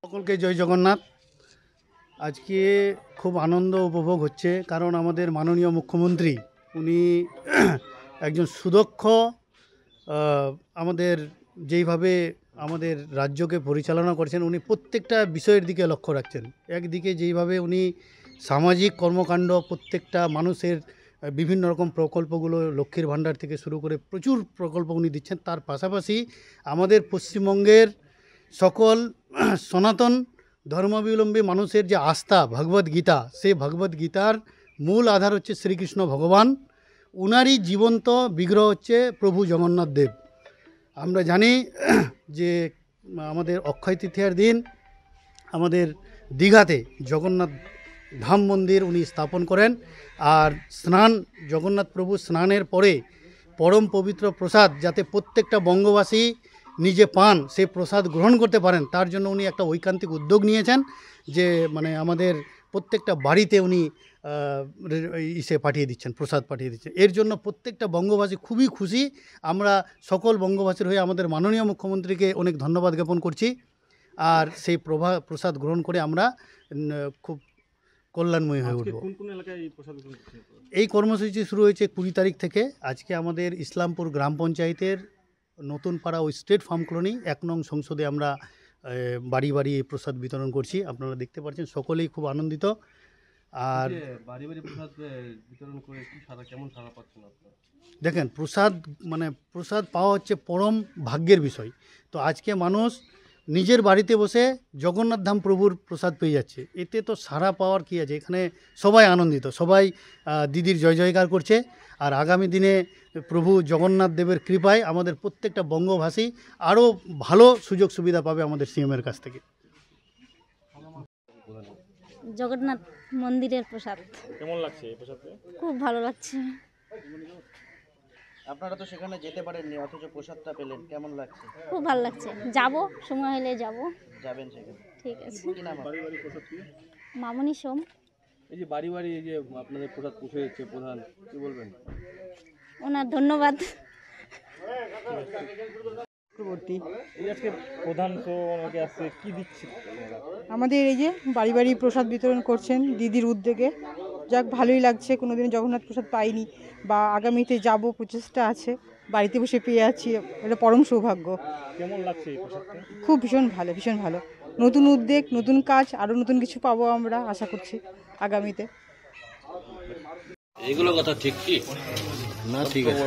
সকলকে জয় জগন্নাথ। আজকে খুব আনন্দ উপভোগ হচ্ছে, কারণ আমাদের মাননীয় মুখ্যমন্ত্রী উনি একজন সুদক্ষ, আমাদের যেইভাবে আমাদের রাজ্যকে পরিচালনা করছেন, উনি প্রত্যেকটা বিষয়ের দিকে লক্ষ্য রাখছেন। একদিকে যেইভাবে উনি সামাজিক কর্মকাণ্ড, প্রত্যেকটা মানুষের বিভিন্ন রকম প্রকল্পগুলো, লক্ষ্মীর ভাণ্ডার থেকে শুরু করে প্রচুর প্রকল্প উনি দিচ্ছেন, তার পাশাপাশি আমাদের পশ্চিমবঙ্গের সকল সনাতন ধর্মাবলম্বী মানুষের যে আস্থা ভগবদ গীতা, সেই ভগবদ গীতার মূল আধার হচ্ছে শ্রীকৃষ্ণ ভগবান। উনারই জীবন্ত বিগ্রহ হচ্ছে প্রভু জগন্নাথ দেব। আমরা জানি যে আমাদের অক্ষয় তৃতীয়ার দিন আমাদের দীঘাতে জগন্নাথ ধাম মন্দির উনি স্থাপন করেন। আর জগন্নাথ প্রভু স্নানের পরে পরম পবিত্র প্রসাদ যাতে প্রত্যেকটা বঙ্গবাসী নিজে পান, সেই প্রসাদ গ্রহণ করতে পারেন, তার জন্য উনি একটা ঐকান্তিক উদ্যোগ নিয়েছেন যে আমাদের প্রত্যেকটা বাড়িতে উনি পাঠিয়ে দিচ্ছেন, প্রসাদ পাঠিয়ে দিচ্ছেন। এর জন্য প্রত্যেকটা বঙ্গবাসী খুবই খুশি। আমরা সকল বঙ্গবাসীর হয়ে আমাদের মাননীয় মুখ্যমন্ত্রীকে অনেক ধন্যবাদ জ্ঞাপন করছি। আর সেই প্রসাদ গ্রহণ করে আমরা খুব কল্যাণময় হয়ে উঠব। এই কর্মসূচি শুরু হয়েছে 20 তারিখ থেকে। আজকে আমাদের ইসলামপুর গ্রাম পঞ্চায়েতের নতুন পাড়া ও স্টেট ফার্ম কলোনি 1 নং সংসদে আমরা বাড়ি বাড়ি এই প্রসাদ বিতরণ করছি। আপনারা দেখতে পাচ্ছেন, সকলেই খুব আনন্দিত। আর বাড়ি বাড়ি প্রসাদ বিতরণ করে কেমন সাড়া পাচ্ছেন আপনারা? দেখেন, প্রসাদ পাওয়া হচ্ছে পরম ভাগ্যের বিষয়। তো আজকে মানুষ নিজের বাড়িতে বসে জগন্নাথ ধাম প্রভুর প্রসাদ পেয়ে যাচ্ছে, এতে তো সাড়া পাওয়ার কী আছে। এখানে সবাই আনন্দিত, সবাই দিদির জয় জয়কার করছে। আর আগামী দিনে প্রভু জগন্নাথ দেবের কৃপায় আমাদের প্রত্যেকটা বঙ্গভাষী আরও ভালো সুযোগ সুবিধা পাবে আমাদের সিএমের কাছ থেকে। জগন্নাথ মন্দিরের প্রসাদ কেমন লাগছে? এই প্রসাদ খুব ভালো লাগছে। আপনারা তো সেখানে যেতে পারেননি, অথচ প্রসাদটা পেলেন, কেমন লাগছে? খুব ভালো লাগছে, যাব, সময় হলে যাব। যাবেন সেখানে? ঠিক আছে। কি নাম? বাড়ি বাড়ি প্রসাদ কি? মামনি সোম। এই যে বাড়ি বাড়ি এই যে আপনাদের প্রসাদ পৌঁছে যাচ্ছে, প্রধান কি বলবেন? ওনার ধন্যবাদ। আজকে প্রধান তো ওনাকে আসছে, কি দিচ্ছে আমাদের? এই যে বাড়ি বাড়ি প্রসাদ বিতরণ করছেন দিদির উদ্যোগে। যাক, ভালোই লাগছে। কোনোদিন জগন্নাথ প্রসাদ পাইনি, বা আগামীতে যাব, প্রচেষ্টা আছে। বাড়িতে বসে পেয়ে যাচ্ছি, এটা পরম সৌভাগ্য। কেমন লাগছে এই প্রসাদটা? খুব ভীষণ ভালো, ভীষণ ভালো। নতুন উদ্যোগ, নতুন কাজ, আরও নতুন কিছু পাবো আমরা আশা করছি আগামীতে। এগুলো কথা ঠিক কি না? ঠিক আছে।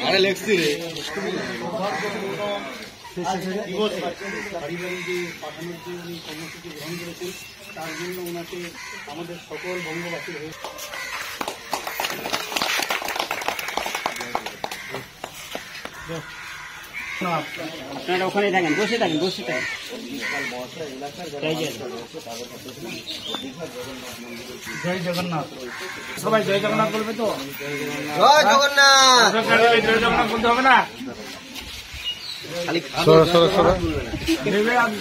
আরে লেখছি রে বাড়ি বাড়ি যে পাঠানোর যে উনি কর্মসূচি গ্রহণ করেছেন, তার জন্য ওনাকে আমাদের সকল বঙ্গবাসীর হয়ে আপনারা ওখানে থাকেন, বসে থাকেন, বসে থাকেন। জয় জগন্নাথ। সবাই জয় জগন্নাথ বলবে তো? জয় জগন্নাথ। জয় জগন্নাথ বলতে হবে না?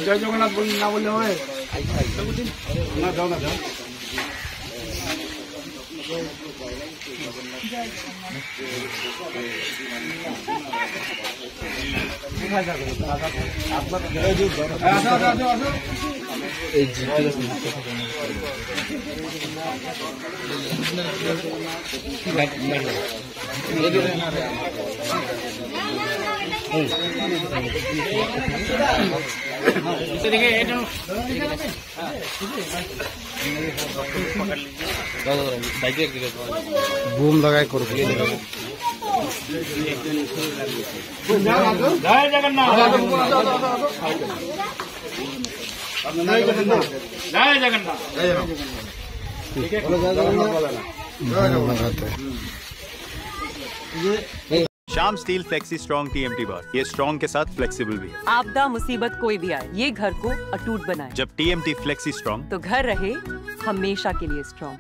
জয় জগন্নাথ না বললে হবে না? যাও না, যাও। বুম লাগাই করবো। জয় জগন্নাথ। জয় Jagannath. Shyam steel flexi strong TMT bar, ये स्ट्रॉन्ग के साथ फ्लेक्सिबल भी है। आपदा मुसीबत कोई भी आए, ये घर को अटूट बनाए। जब TMT फ्लेक्सी स्ट्रॉन्ग तो घर रहे हमेशा के लिए स्ट्रॉन्ग।